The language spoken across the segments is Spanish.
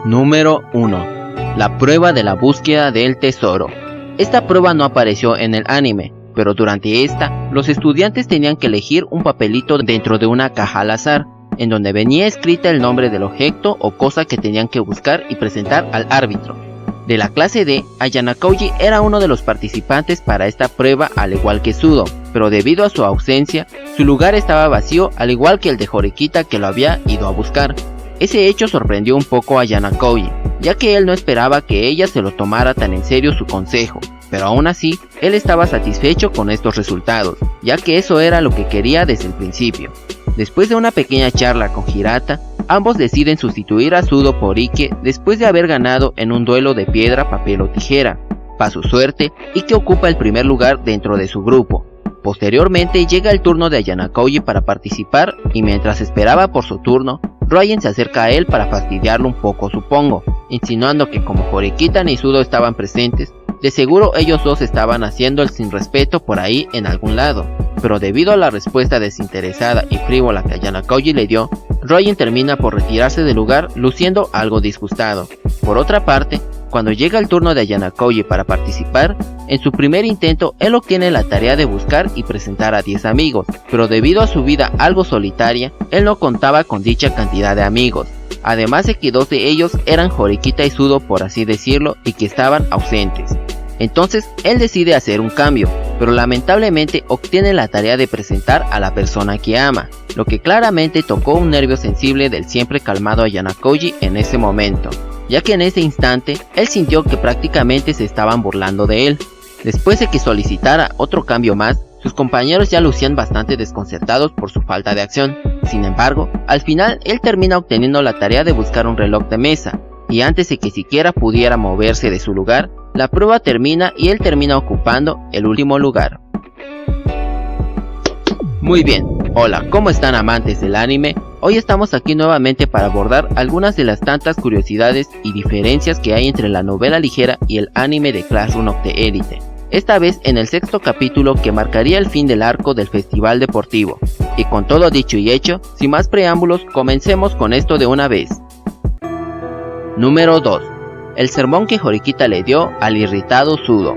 Número 1. La prueba de la búsqueda del tesoro. Esta prueba no apareció en el anime, pero durante esta, los estudiantes tenían que elegir un papelito dentro de una caja al azar, en donde venía escrita el nombre del objeto o cosa que tenían que buscar y presentar al árbitro. De la clase D, Ayana Koji era uno de los participantes para esta prueba al igual que Sudo, pero debido a su ausencia, su lugar estaba vacío al igual que el de Horikita que lo había ido a buscar. Ese hecho sorprendió un poco a Ayana Koji, ya que él no esperaba que ella se lo tomara tan en serio su consejo, pero aún así, él estaba satisfecho con estos resultados, ya que eso era lo que quería desde el principio. Después de una pequeña charla con Hirata, ambos deciden sustituir a Sudo por Ike después de haber ganado en un duelo de piedra, papel o tijera. Para su suerte, Ike ocupa el primer lugar dentro de su grupo. Posteriormente llega el turno de Ayana Koji para participar y mientras esperaba por su turno, Ryan se acerca a él para fastidiarlo un poco supongo, insinuando que como Horikita ni Sudo estaban presentes, de seguro ellos dos estaban haciendo el sin respeto por ahí en algún lado, pero debido a la respuesta desinteresada y frívola que Ayana Koji le dio, Ryan termina por retirarse del lugar luciendo algo disgustado. Por otra parte, cuando llega el turno de Ayana Koji para participar, en su primer intento él obtiene la tarea de buscar y presentar a 10 amigos, pero debido a su vida algo solitaria, él no contaba con dicha cantidad de amigos, además de que 2 de ellos eran Horikita y Sudo por así decirlo y que estaban ausentes. Entonces él decide hacer un cambio, pero lamentablemente obtiene la tarea de presentar a la persona que ama, lo que claramente tocó un nervio sensible del siempre calmado Ayana Koji en ese momento, ya que en ese instante él sintió que prácticamente se estaban burlando de él. Después de que solicitara otro cambio más, sus compañeros ya lucían bastante desconcertados por su falta de acción. Sin embargo, al final él termina obteniendo la tarea de buscar un reloj de mesa, y antes de que siquiera pudiera moverse de su lugar, la prueba termina y él termina ocupando el último lugar. Muy bien, hola, ¿cómo están amantes del anime? Hoy estamos aquí nuevamente para abordar algunas de las tantas curiosidades y diferencias que hay entre la novela ligera y el anime de Classroom of the Elite. Esta vez en el 6º capítulo que marcaría el fin del arco del festival deportivo. Y con todo dicho y hecho, sin más preámbulos, comencemos con esto de una vez. Número 2. El sermón que Horikita le dio al irritado Sudo.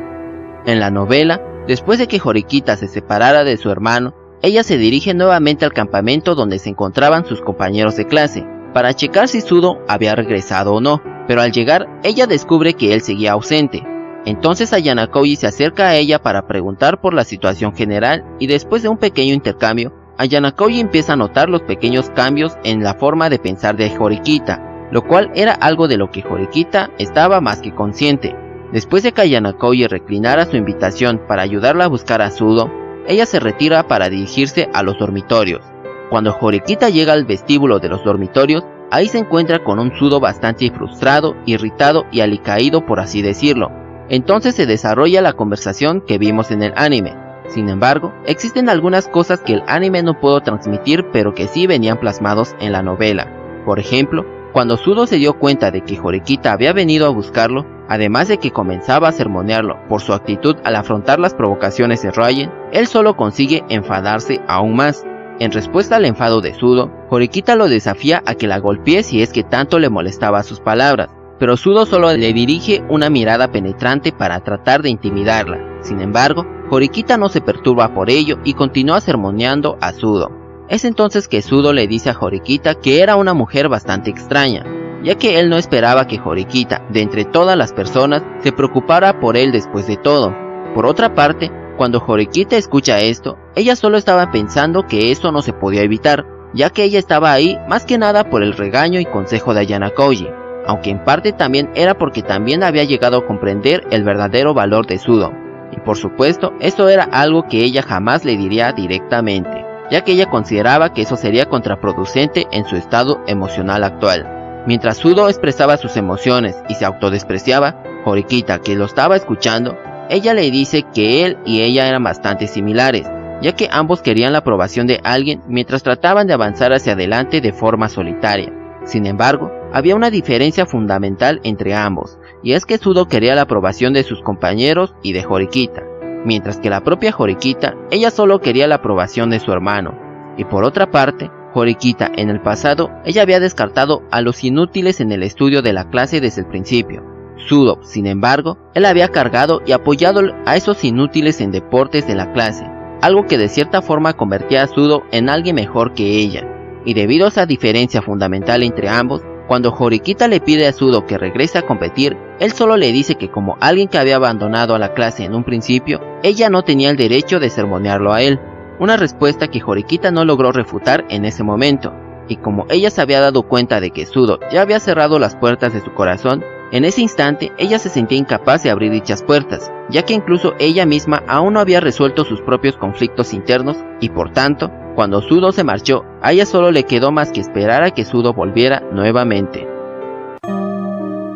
En la novela, después de que Horikita se separara de su hermano, ella se dirige nuevamente al campamento donde se encontraban sus compañeros de clase, para checar si Sudo había regresado o no, pero al llegar, ella descubre que él seguía ausente. Entonces Ayana Koji se acerca a ella para preguntar por la situación general y después de un pequeño intercambio, Ayana Koji empieza a notar los pequeños cambios en la forma de pensar de Horikita, lo cual era algo de lo que Horikita estaba más que consciente. Después de que Ayana Koji reclinara su invitación para ayudarla a buscar a Sudo, ella se retira para dirigirse a los dormitorios. Cuando Horikita llega al vestíbulo de los dormitorios, ahí se encuentra con un Sudo bastante frustrado, irritado y alicaído por así decirlo. Entonces se desarrolla la conversación que vimos en el anime. Sin embargo, existen algunas cosas que el anime no pudo transmitir pero que sí venían plasmados en la novela. Por ejemplo, cuando Sudo se dio cuenta de que Horikita había venido a buscarlo, además de que comenzaba a sermonearlo por su actitud al afrontar las provocaciones de Ryan, él solo consigue enfadarse aún más. En respuesta al enfado de Sudo, Horikita lo desafía a que la golpee si es que tanto le molestaba sus palabras, pero Sudo solo le dirige una mirada penetrante para tratar de intimidarla. Sin embargo, Horikita no se perturba por ello y continúa sermoneando a Sudo. Es entonces que Sudo le dice a Horikita que era una mujer bastante extraña, ya que él no esperaba que Horikita, de entre todas las personas, se preocupara por él después de todo. Por otra parte, cuando Horikita escucha esto, ella solo estaba pensando que eso no se podía evitar, ya que ella estaba ahí más que nada por el regaño y consejo de Ayana Koji, aunque en parte también era porque también había llegado a comprender el verdadero valor de Sudo. Y por supuesto, eso era algo que ella jamás le diría directamente, ya que ella consideraba que eso sería contraproducente en su estado emocional actual. Mientras Sudo expresaba sus emociones y se autodespreciaba, Horikita, que lo estaba escuchando, ella le dice que él y ella eran bastante similares, ya que ambos querían la aprobación de alguien mientras trataban de avanzar hacia adelante de forma solitaria. Sin embargo, había una diferencia fundamental entre ambos, y es que Sudo quería la aprobación de sus compañeros y de Horikita, mientras que la propia Horikita, ella solo quería la aprobación de su hermano. Y por otra parte, Horikita, en el pasado, ella había descartado a los inútiles en el estudio de la clase desde el principio. Sudo, sin embargo, él había cargado y apoyado a esos inútiles en deportes de la clase, algo que de cierta forma convertía a Sudo en alguien mejor que ella. Y debido a esa diferencia fundamental entre ambos, cuando Horikita le pide a Sudo que regrese a competir, él solo le dice que como alguien que había abandonado a la clase en un principio, ella no tenía el derecho de sermonearlo a él, una respuesta que Horikita no logró refutar en ese momento. Y como ella se había dado cuenta de que Sudo ya había cerrado las puertas de su corazón, en ese instante ella se sentía incapaz de abrir dichas puertas, ya que incluso ella misma aún no había resuelto sus propios conflictos internos y por tanto, cuando Sudo se marchó, a ella solo le quedó más que esperar a que Sudo volviera nuevamente.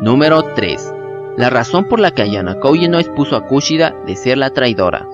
Número 3. La razón por la que Ayana Kouji no expuso a Kushida de ser la traidora.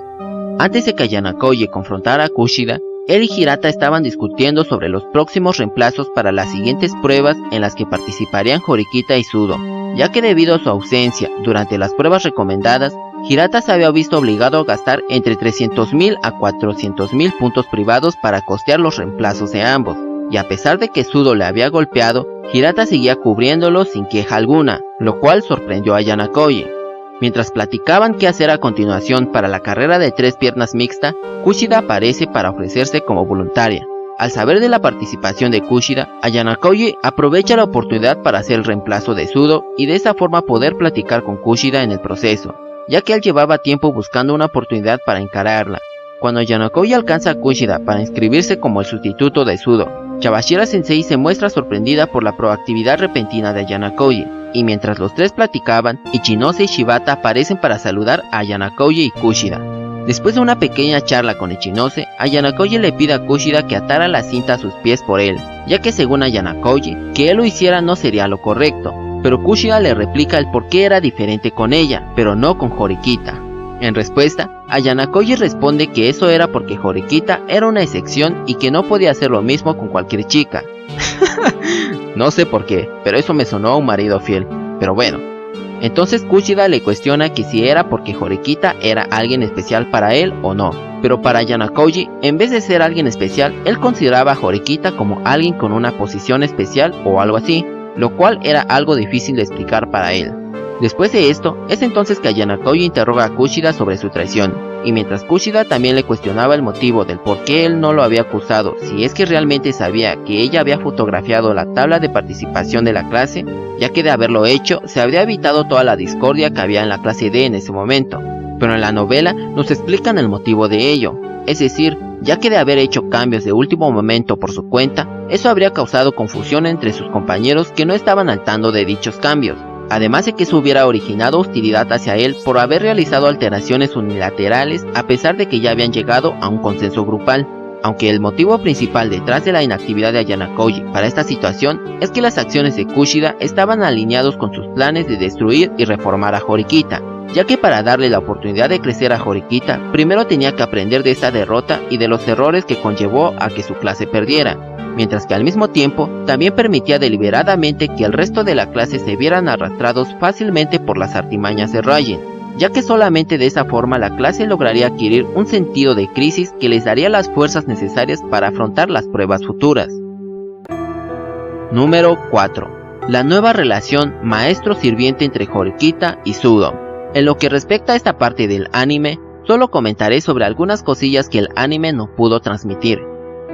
Antes de que Ayana Kouji confrontara a Kushida, él y Hirata estaban discutiendo sobre los próximos reemplazos para las siguientes pruebas en las que participarían Horikita y Sudo, ya que debido a su ausencia durante las pruebas recomendadas, Hirata se había visto obligado a gastar entre 300.000 a 400.000 puntos privados para costear los reemplazos de ambos, y a pesar de que Sudo le había golpeado, Hirata seguía cubriéndolo sin queja alguna, lo cual sorprendió a Ayana Kouji. Mientras platicaban qué hacer a continuación para la carrera de 3 piernas mixta, Kushida aparece para ofrecerse como voluntaria. Al saber de la participación de Kushida, Ayana Kouji aprovecha la oportunidad para hacer el reemplazo de Sudo y de esa forma poder platicar con Kushida en el proceso, ya que él llevaba tiempo buscando una oportunidad para encararla. Cuando Ayana Kouji alcanza a Kushida para inscribirse como el sustituto de Sudo, Chabashira Sensei se muestra sorprendida por la proactividad repentina de Ayana Kouji, y mientras los tres platicaban, Ichinose y Shibata aparecen para saludar a Ayana Kouji y Kushida. Después de una pequeña charla con Ichinose, Ayana Kouji le pide a Kushida que atara la cinta a sus pies por él, ya que según Ayana Kouji, que él lo hiciera no sería lo correcto, pero Kushida le replica el por qué era diferente con ella, pero no con Horikita. En respuesta, Ayana Kouji responde que eso era porque Horikita era una excepción y que no podía hacer lo mismo con cualquier chica. No sé por qué, pero eso me sonó a un marido fiel, pero bueno. Entonces Kushida le cuestiona que si era porque Horikita era alguien especial para él o no, pero para Ayana Kouji, en vez de ser alguien especial, él consideraba a Horikita como alguien con una posición especial o algo así, lo cual era algo difícil de explicar para él. Después de esto, es entonces que Ayana Kouji interroga a Kushida sobre su traición, y mientras Kushida también le cuestionaba el motivo del por qué él no lo había acusado, si es que realmente sabía que ella había fotografiado la tabla de participación de la clase, ya que de haberlo hecho, se habría evitado toda la discordia que había en la clase D en ese momento. Pero en la novela nos explican el motivo de ello, es decir, ya que de haber hecho cambios de último momento por su cuenta, eso habría causado confusión entre sus compañeros que no estaban al tanto de dichos cambios. Además de que eso hubiera originado hostilidad hacia él por haber realizado alteraciones unilaterales a pesar de que ya habían llegado a un consenso grupal. Aunque el motivo principal detrás de la inactividad de Ayana Kouji para esta situación es que las acciones de Kushida estaban alineados con sus planes de destruir y reformar a Horikita, ya que para darle la oportunidad de crecer a Horikita, primero tenía que aprender de esta derrota y de los errores que conllevó a que su clase perdiera, mientras que al mismo tiempo también permitía deliberadamente que el resto de la clase se vieran arrastrados fácilmente por las artimañas de Rayen, ya que solamente de esa forma la clase lograría adquirir un sentido de crisis que les daría las fuerzas necesarias para afrontar las pruebas futuras. Número 4. La nueva relación maestro-sirviente entre Horikita y Sudo. En lo que respecta a esta parte del anime, solo comentaré sobre algunas cosillas que el anime no pudo transmitir.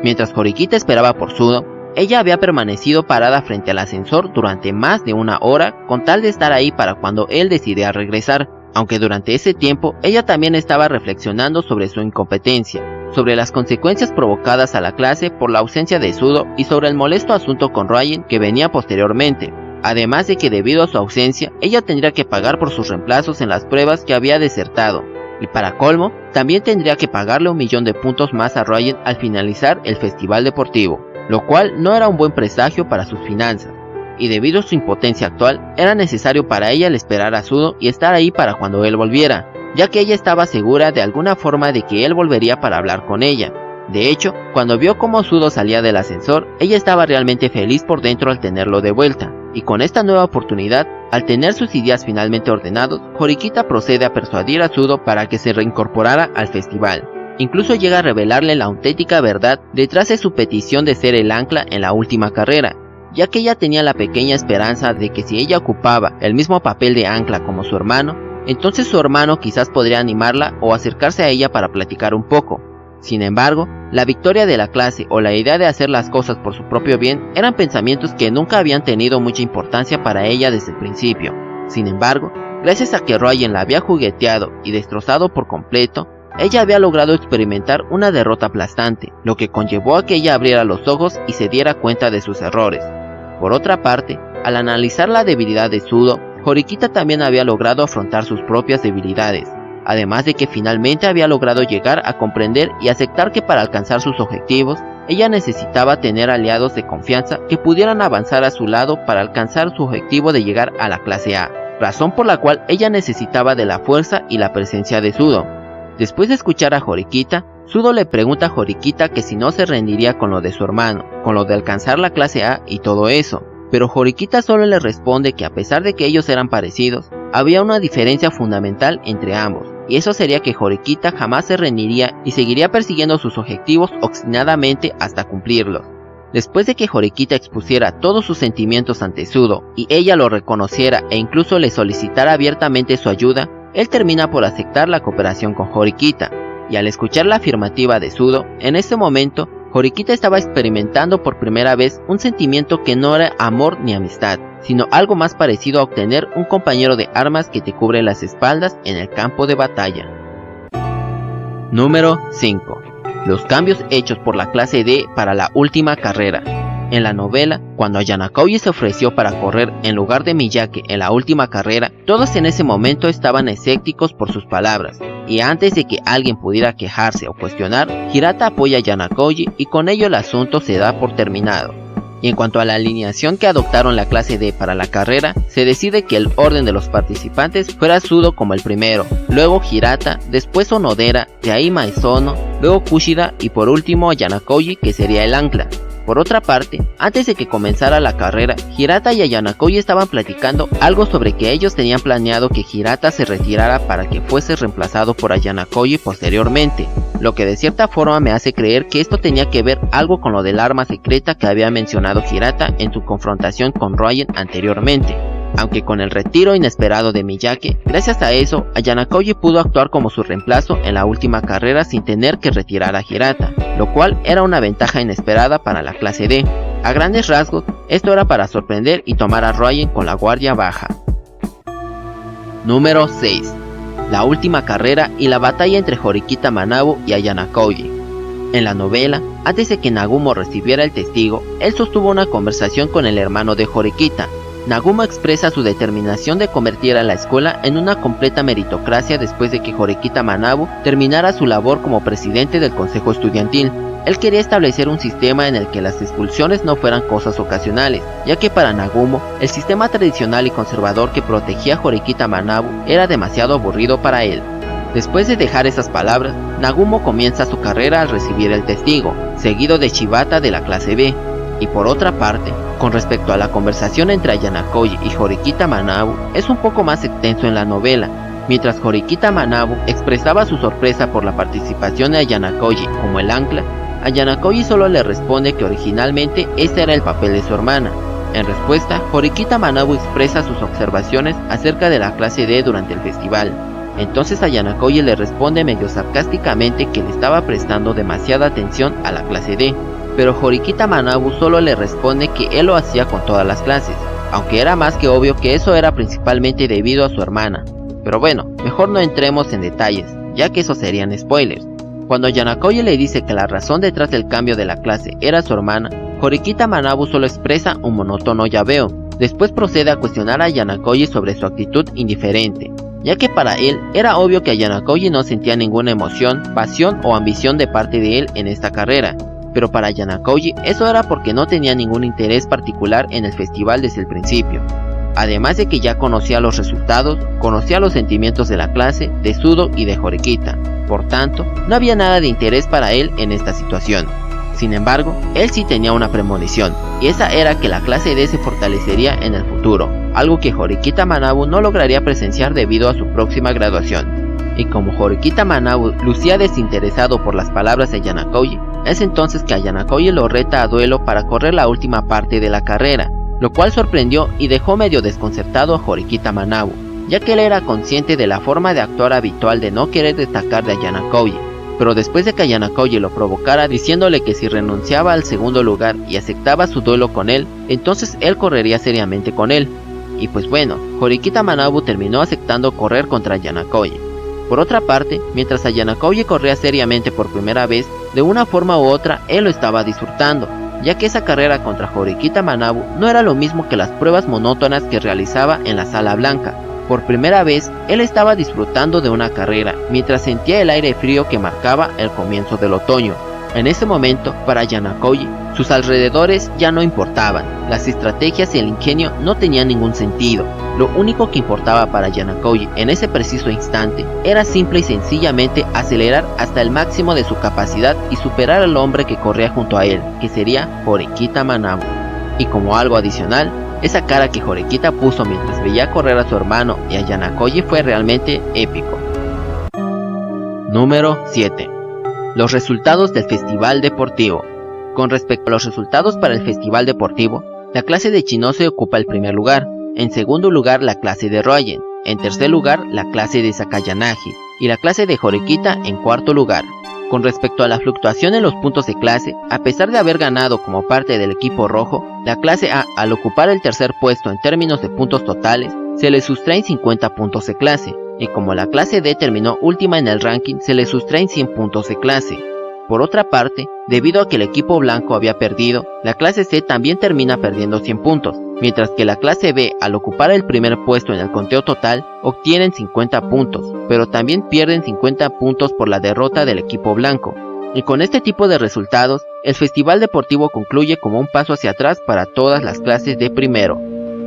Mientras Horikita esperaba por Sudo, ella había permanecido parada frente al ascensor durante más de 1 hora con tal de estar ahí para cuando él decidiera regresar, aunque durante ese tiempo ella también estaba reflexionando sobre su incompetencia, sobre las consecuencias provocadas a la clase por la ausencia de Sudo y sobre el molesto asunto con Rayen que venía posteriormente, además de que debido a su ausencia ella tendría que pagar por sus reemplazos en las pruebas que había desertado. Y para colmo, también tendría que pagarle 1.000.000 de puntos más a Rayen al finalizar el festival deportivo, lo cual no era un buen presagio para sus finanzas. Y debido a su impotencia actual, era necesario para ella el esperar a Sudo y estar ahí para cuando él volviera, ya que ella estaba segura de alguna forma de que él volvería para hablar con ella. De hecho, cuando vio cómo Sudo salía del ascensor, ella estaba realmente feliz por dentro al tenerlo de vuelta, y con esta nueva oportunidad, al tener sus ideas finalmente ordenados, Horikita procede a persuadir a Sudo para que se reincorporara al festival. Incluso llega a revelarle la auténtica verdad detrás de su petición de ser el ancla en la última carrera, ya que ella tenía la pequeña esperanza de que si ella ocupaba el mismo papel de ancla como su hermano, entonces su hermano quizás podría animarla o acercarse a ella para platicar un poco. Sin embargo, la victoria de la clase o la idea de hacer las cosas por su propio bien eran pensamientos que nunca habían tenido mucha importancia para ella desde el principio. Sin embargo, gracias a que Ryan la había jugueteado y destrozado por completo, ella había logrado experimentar una derrota aplastante, lo que conllevó a que ella abriera los ojos y se diera cuenta de sus errores. Por otra parte, al analizar la debilidad de Sudo, Horikita también había logrado afrontar sus propias debilidades, además de que finalmente había logrado llegar a comprender y aceptar que para alcanzar sus objetivos, ella necesitaba tener aliados de confianza que pudieran avanzar a su lado para alcanzar su objetivo de llegar a la clase A, razón por la cual ella necesitaba de la fuerza y la presencia de Sudo. Después de escuchar a Horikita, Sudo le pregunta a Horikita que si no se rendiría con lo de su hermano, con lo de alcanzar la clase A y todo eso, pero Horikita solo le responde que a pesar de que ellos eran parecidos, había una diferencia fundamental entre ambos, y eso sería que Horikita jamás se rendiría y seguiría persiguiendo sus objetivos obstinadamente hasta cumplirlos. Después de que Horikita expusiera todos sus sentimientos ante Sudo y ella lo reconociera e incluso le solicitara abiertamente su ayuda, él termina por aceptar la cooperación con Horikita, y al escuchar la afirmativa de Sudo, en ese momento, Horikita estaba experimentando por primera vez un sentimiento que no era amor ni amistad, sino algo más parecido a obtener un compañero de armas que te cubre las espaldas en el campo de batalla. Número 5. Los cambios hechos por la clase D para la última carrera. En la novela, cuando Ayana Koji se ofreció para correr en lugar de Miyake en la última carrera, todos en ese momento estaban escépticos por sus palabras, y antes de que alguien pudiera quejarse o cuestionar, Hirata apoya a Ayana Koji y con ello el asunto se da por terminado. Y en cuanto a la alineación que adoptaron la clase D para la carrera, se decide que el orden de los participantes fuera Sudo como el primero, luego Hirata, después Onodera, de ahí Maezono, luego Kushida y por último Ayana Koji, que sería el ancla. Por otra parte, antes de que comenzara la carrera, Hirata y Ayana Koji estaban platicando algo sobre que ellos tenían planeado que Hirata se retirara para que fuese reemplazado por Ayana Koji posteriormente, lo que de cierta forma me hace creer que esto tenía que ver algo con lo del arma secreta que había mencionado Hirata en su confrontación con Ryan anteriormente. Aunque con el retiro inesperado de Miyake, gracias a eso, Ayana Koji pudo actuar como su reemplazo en la última carrera sin tener que retirar a Hirata, lo cual era una ventaja inesperada para la clase D. A grandes rasgos, esto era para sorprender y tomar a Ryan con la guardia baja. Número 6. La última carrera y la batalla entre Horikita Manabu y Ayana Koji. En la novela, antes de que Nagumo recibiera el testigo, él sostuvo una conversación con el hermano de Horikita. Nagumo expresa su determinación de convertir a la escuela en una completa meritocracia después de que Horikita Manabu terminara su labor como presidente del consejo estudiantil. Él quería establecer un sistema en el que las expulsiones no fueran cosas ocasionales, ya que para Nagumo, el sistema tradicional y conservador que protegía a Horikita Manabu era demasiado aburrido para él. Después de dejar esas palabras, Nagumo comienza su carrera al recibir el testigo, seguido de Shibata de la clase B. Y por otra parte, con respecto a la conversación entre Ayana Koji y Horikita Manabu, es un poco más extenso en la novela. Mientras Horikita Manabu expresaba su sorpresa por la participación de Ayana Koji como el ancla, Ayana Koji solo le responde que originalmente ese era el papel de su hermana. En respuesta, Horikita Manabu expresa sus observaciones acerca de la clase D durante el festival. Entonces Ayana Koji le responde medio sarcásticamente que le estaba prestando demasiada atención a la clase D. Pero Horikita Manabu solo le responde que él lo hacía con todas las clases, aunque era más que obvio que eso era principalmente debido a su hermana. Pero bueno, mejor no entremos en detalles, ya que eso serían spoilers. Cuando Ayana Koji le dice que la razón detrás del cambio de la clase era su hermana, Horikita Manabu solo expresa un monótono ya veo. Después procede a cuestionar a Ayana Koji sobre su actitud indiferente, ya que para él era obvio que Ayana Koji no sentía ninguna emoción, pasión o ambición de parte de él en esta carrera. Pero para Ayana Koji eso era porque no tenía ningún interés particular en el festival desde el principio. Además de que ya conocía los resultados, conocía los sentimientos de la clase, de Sudo y de Horikita. Por tanto, no había nada de interés para él en esta situación. Sin embargo, él sí tenía una premonición, y esa era que la clase D se fortalecería en el futuro, algo que Horikita Manabu no lograría presenciar debido a su próxima graduación. y como Horikita Manabu lucía desinteresado por las palabras de Ayanokoji, es entonces que Ayanokoji lo reta a duelo para correr la última parte de la carrera, lo cual sorprendió y dejó medio desconcertado a Horikita Manabu, ya que él era consciente de la forma de actuar habitual de no querer destacar de Ayanokoji. Pero después de que Ayanokoji lo provocara diciéndole que si renunciaba al segundo lugar y aceptaba su duelo con él, entonces él correría seriamente con él. Y pues bueno, Horikita Manabu terminó aceptando correr contra Ayanokoji. Por otra parte, mientras Ayanokoji corría seriamente por primera vez, de una forma u otra él lo estaba disfrutando, ya que esa carrera contra Horikita Manabu no era lo mismo que las pruebas monótonas que realizaba en la Sala Blanca. Por primera vez, él estaba disfrutando de una carrera, mientras sentía el aire frío que marcaba el comienzo del otoño. En ese momento, para Ayanokoji, sus alrededores ya no importaban, las estrategias y el ingenio no tenían ningún sentido. Lo único que importaba para Ayanokoji en ese preciso instante era simple y sencillamente acelerar hasta el máximo de su capacidad y superar al hombre que corría junto a él, que sería Horikita Manabu. Y como algo adicional, esa cara que Horikita puso mientras veía correr a su hermano y a Ayanokoji fue realmente épico. Número 7. Los resultados del festival deportivo. Con respecto a los resultados para el festival deportivo, la clase de Chinose ocupa el primer lugar, en segundo lugar la clase de Ryogen, en tercer lugar la clase de Sakayanagi y la clase de Horikita en cuarto lugar. Con respecto a la fluctuación en los puntos de clase, a pesar de haber ganado como parte del equipo rojo, la clase A, al ocupar el tercer puesto en términos de puntos totales, se le sustraen 50 puntos de clase, y como la clase D terminó última en el ranking, se le sustraen 100 puntos de clase. Por otra parte, debido a que el equipo blanco había perdido, la clase C también termina perdiendo 100 puntos, mientras que la clase B, al ocupar el primer puesto en el conteo total, obtienen 50 puntos, pero también pierden 50 puntos por la derrota del equipo blanco. Y con este tipo de resultados, el festival deportivo concluye como un paso hacia atrás para todas las clases de primero.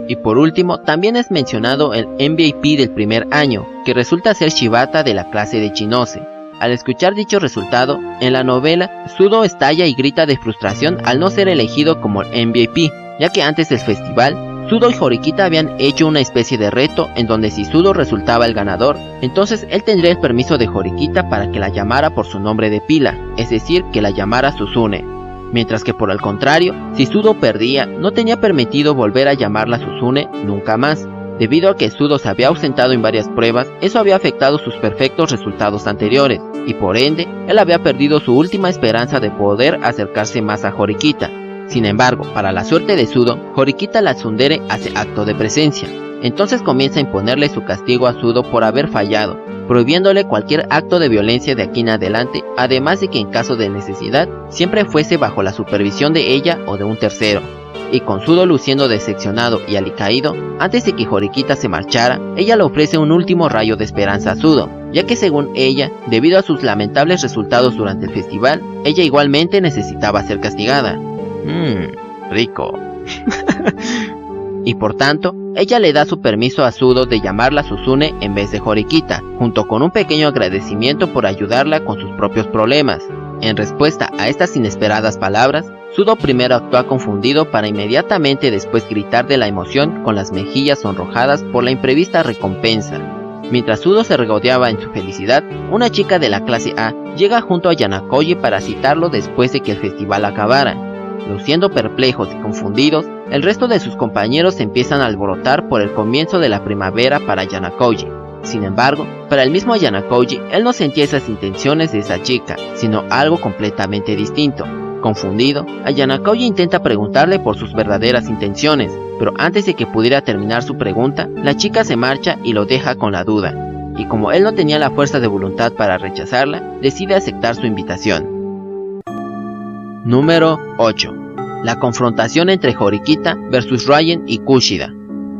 Y por último, también es mencionado el MVP del primer año, que resulta ser Shibata de la clase de Chinose. Al escuchar dicho resultado, en la novela, Sudo estalla y grita de frustración al no ser elegido como el MVP, ya que antes del festival, Sudo y Horikita habían hecho una especie de reto en donde si Sudo resultaba el ganador, entonces él tendría el permiso de Horikita para que la llamara por su nombre de pila, es decir, que la llamara Susune. Mientras que por el contrario, si Sudo perdía, no tenía permitido volver a llamarla Susune nunca más. Debido a que Sudo se había ausentado en varias pruebas, eso había afectado sus perfectos resultados anteriores, y por ende, él había perdido su última esperanza de poder acercarse más a Horikita. Sin embargo, para la suerte de Sudo, Horikita la tsundere hace acto de presencia. Entonces comienza a imponerle su castigo a Sudo por haber fallado, prohibiéndole cualquier acto de violencia de aquí en adelante, además de que en caso de necesidad, siempre fuese bajo la supervisión de ella o de un tercero. Y con Sudo luciendo decepcionado y alicaído, antes de que Horikita se marchara, ella le ofrece un último rayo de esperanza a Sudo, ya que según ella, debido a sus lamentables resultados durante el festival, ella igualmente necesitaba ser castigada. Rico. Y por tanto, ella le da su permiso a Sudo de llamarla Susune en vez de Horikita, junto con un pequeño agradecimiento por ayudarla con sus propios problemas. En respuesta a estas inesperadas palabras, Sudo primero actúa confundido para inmediatamente después gritar de la emoción con las mejillas sonrojadas por la imprevista recompensa. Mientras Sudo se regodeaba en su felicidad, una chica de la clase A llega junto a Ayanokoji para citarlo después de que el festival acabara. Luciendo perplejos y confundidos, el resto de sus compañeros se empiezan a alborotar por el comienzo de la primavera para Ayanokoji. Sin embargo, para el mismo Ayanokoji, él no sentía esas intenciones de esa chica, sino algo completamente distinto. Confundido, Ayanokoji intenta preguntarle por sus verdaderas intenciones, pero antes de que pudiera terminar su pregunta, la chica se marcha y lo deja con la duda. Y como él no tenía la fuerza de voluntad para rechazarla, decide aceptar su invitación. Número 8. La confrontación entre Horikita versus Ryogen y Kushida.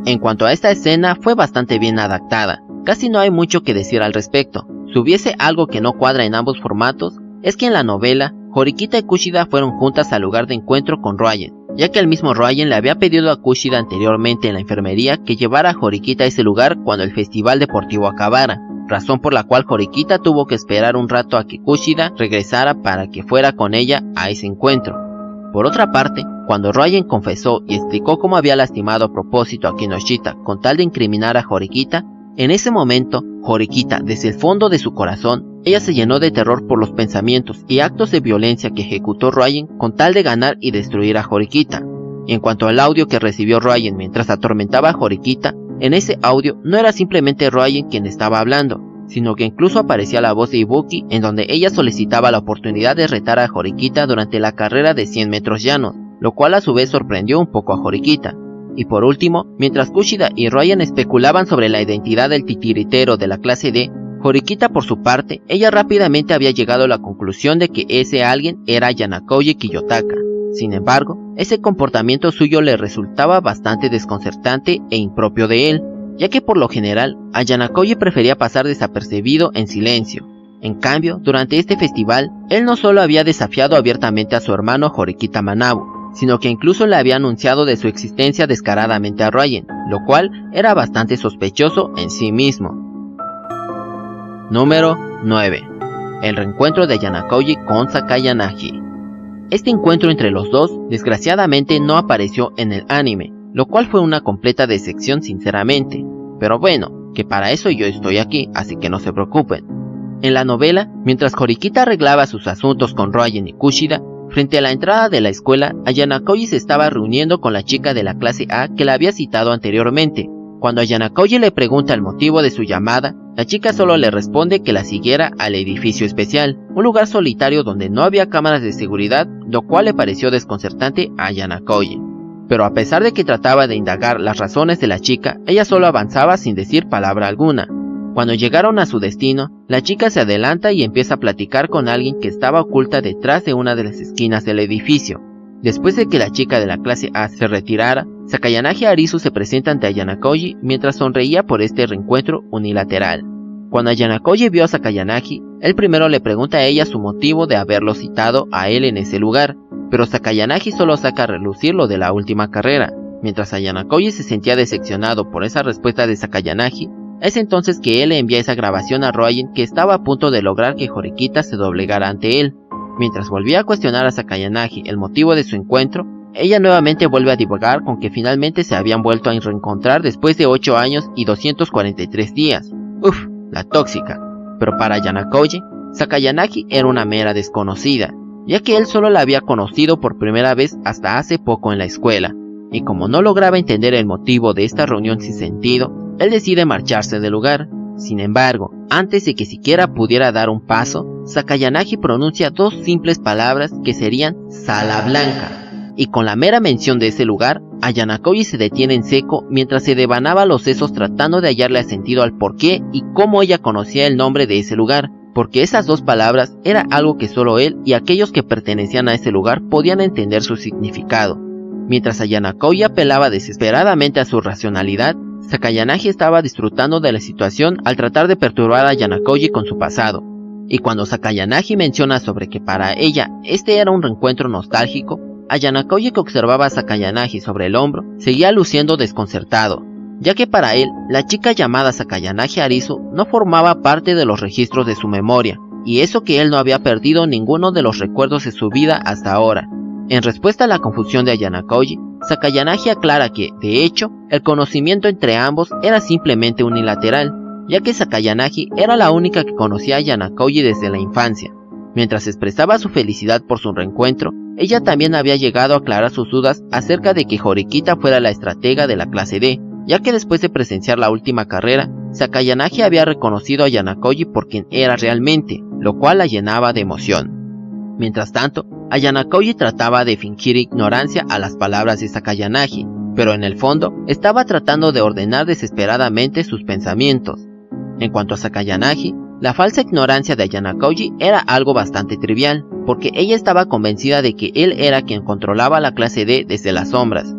En cuanto a esta escena, fue bastante bien adaptada. Casi no hay mucho que decir al respecto. Si hubiese algo que no cuadra en ambos formatos, es que en la novela, Horikita y Kushida fueron juntas al lugar de encuentro con Ryogen, ya que el mismo Ryogen le había pedido a Kushida anteriormente en la enfermería que llevara a Horikita a ese lugar cuando el festival deportivo acabara, razón por la cual Horikita tuvo que esperar un rato a que Kushida regresara para que fuera con ella a ese encuentro. Por otra parte, cuando Ryogen confesó y explicó cómo había lastimado a propósito a Kinoshita con tal de incriminar a Horikita, en ese momento, Horikita, desde el fondo de su corazón, ella se llenó de terror por los pensamientos y actos de violencia que ejecutó Ryan con tal de ganar y destruir a Horikita. Y en cuanto al audio que recibió Ryan mientras atormentaba a Horikita, en ese audio no era simplemente Ryan quien estaba hablando, sino que incluso aparecía la voz de Ibuki en donde ella solicitaba la oportunidad de retar a Horikita durante la carrera de 100 metros llanos, lo cual a su vez sorprendió un poco a Horikita. Y por último, mientras Kushida y Ryan especulaban sobre la identidad del titiritero de la clase D, Horikita por su parte, ella rápidamente había llegado a la conclusión de que ese alguien era Yanakoji Kiyotaka. Sin embargo, ese comportamiento suyo le resultaba bastante desconcertante e impropio de él, ya que por lo general, a Yanakoji prefería pasar desapercibido en silencio. En cambio, durante este festival, él no solo había desafiado abiertamente a su hermano Horikita Manabu, sino que incluso le había anunciado de su existencia descaradamente a Ryan, lo cual era bastante sospechoso en sí mismo. Número 9. El reencuentro de Yanakoji con Sakayanagi. Este encuentro entre los dos, desgraciadamente, no apareció en el anime, lo cual fue una completa decepción sinceramente. Pero bueno, que para eso yo estoy aquí, así que no se preocupen. En la novela, mientras Horikita arreglaba sus asuntos con Ryan y Kushida, frente a la entrada de la escuela, Yanakoji se estaba reuniendo con la chica de la clase A que la había citado anteriormente. Cuando a Yanakoji le pregunta el motivo de su llamada, la chica solo le responde que la siguiera al edificio especial, un lugar solitario donde no había cámaras de seguridad, lo cual le pareció desconcertante a Yanakoji. Pero a pesar de que trataba de indagar las razones de la chica, ella solo avanzaba sin decir palabra alguna. Cuando llegaron a su destino, la chica se adelanta y empieza a platicar con alguien que estaba oculta detrás de una de las esquinas del edificio. Después de que la chica de la clase A se retirara, Sakayanagi Arisu se presenta ante Yanakoji mientras sonreía por este reencuentro unilateral. Cuando Yanakoji vio a Sakayanagi, él primero le pregunta a ella su motivo de haberlo citado a él en ese lugar, pero Sakayanagi solo saca a relucir lo de la última carrera. Mientras Yanakoji se sentía decepcionado por esa respuesta de Sakayanagi, es entonces que él le envía esa grabación a Ryan que estaba a punto de lograr que Horikita se doblegara ante él. Mientras volvía a cuestionar a Sakayanagi el motivo de su encuentro, ella nuevamente vuelve a divagar con que finalmente se habían vuelto a reencontrar después de 8 años y 243 días. Uff, la tóxica. Pero para Yanakoji, Sakayanagi era una mera desconocida, ya que él solo la había conocido por primera vez hasta hace poco en la escuela, y como no lograba entender el motivo de esta reunión sin sentido, él decide marcharse del lugar. Sin embargo, antes de que siquiera pudiera dar un paso, Sakayanagi pronuncia dos simples palabras que serían Sala Blanca, y con la mera mención de ese lugar, Yanakoji se detiene en seco mientras se devanaba los sesos tratando de hallarle sentido al porqué y cómo ella conocía el nombre de ese lugar, porque esas dos palabras era algo que solo él y aquellos que pertenecían a ese lugar podían entender su significado. Mientras Yanakoji apelaba desesperadamente a su racionalidad, Sakayanagi estaba disfrutando de la situación al tratar de perturbar a Yanakoji con su pasado. Y cuando Sakayanagi menciona sobre que para ella este era un reencuentro nostálgico, Yanakoji, que observaba a Sakayanagi sobre el hombro, seguía luciendo desconcertado, ya que para él, la chica llamada Sakayanagi Arisu no formaba parte de los registros de su memoria, y eso que él no había perdido ninguno de los recuerdos de su vida hasta ahora. En respuesta a la confusión de Yanakoji, Sakayanagi aclara que, de hecho, el conocimiento entre ambos era simplemente unilateral, ya que Sakayanagi era la única que conocía a Yanakoji desde la infancia. Mientras expresaba su felicidad por su reencuentro, ella también había llegado a aclarar sus dudas acerca de que Horikita fuera la estratega de la clase D, ya que después de presenciar la última carrera, Sakayanagi había reconocido a Yanakoji por quien era realmente, lo cual la llenaba de emoción. Mientras tanto, Yanakoji trataba de fingir ignorancia a las palabras de Sakayanagi, pero en el fondo estaba tratando de ordenar desesperadamente sus pensamientos. En cuanto a Sakayanagi, la falsa ignorancia de Yanakoji era algo bastante trivial, porque ella estaba convencida de que él era quien controlaba la clase D desde las sombras.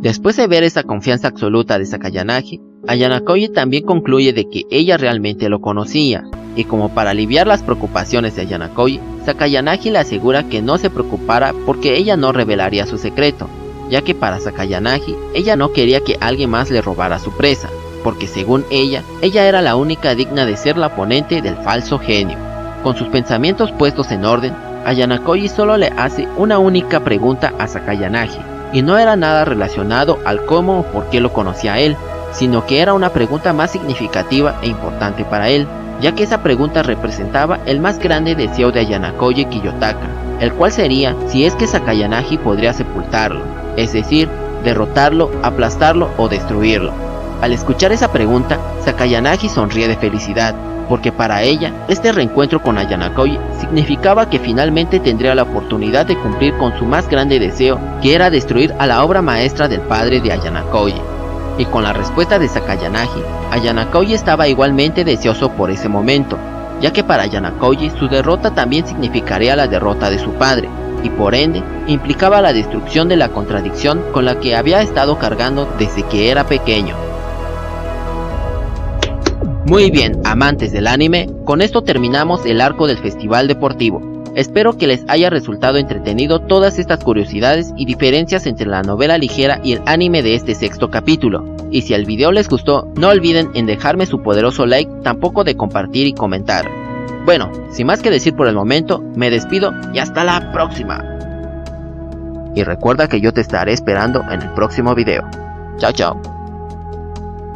Después de ver esa confianza absoluta de Sakayanagi, Yanakoji también concluye de que ella realmente lo conocía, y como para aliviar las preocupaciones de Yanakoji, Sakayanagi le asegura que no se preocupara porque ella no revelaría su secreto, ya que para Sakayanagi, ella no quería que alguien más le robara su presa, porque según ella era la única digna de ser la ponente del falso genio. Con sus pensamientos puestos en orden, Yanakoji solo le hace una única pregunta a Sakayanagi, y no era nada relacionado al cómo o por qué lo conocía a él, sino que era una pregunta más significativa e importante para él, ya que esa pregunta representaba el más grande deseo de Ayanokoye Kiyotaka, el cual sería si es que Sakayanagi podría sepultarlo, es decir, derrotarlo, aplastarlo o destruirlo. Al escuchar esa pregunta, Sakayanagi sonríe de felicidad, porque para ella, este reencuentro con Ayanokoye significaba que finalmente tendría la oportunidad de cumplir con su más grande deseo, que era destruir a la obra maestra del padre de Ayanokoye. Y con la respuesta de Sakayanagi, Ayanokoye estaba igualmente deseoso por ese momento, ya que para Ayanokoye su derrota también significaría la derrota de su padre, y por ende implicaba la destrucción de la contradicción con la que había estado cargando desde que era pequeño. Muy bien, amantes del anime, con esto terminamos el arco del festival deportivo. Espero que les haya resultado entretenido todas estas curiosidades y diferencias entre la novela ligera y el anime de este sexto capítulo. Y si el video les gustó, no olviden en dejarme su poderoso like, tampoco de compartir y comentar. Bueno, sin más que decir por el momento, me despido y hasta la próxima. Y recuerda que yo te estaré esperando en el próximo video. Chao chao.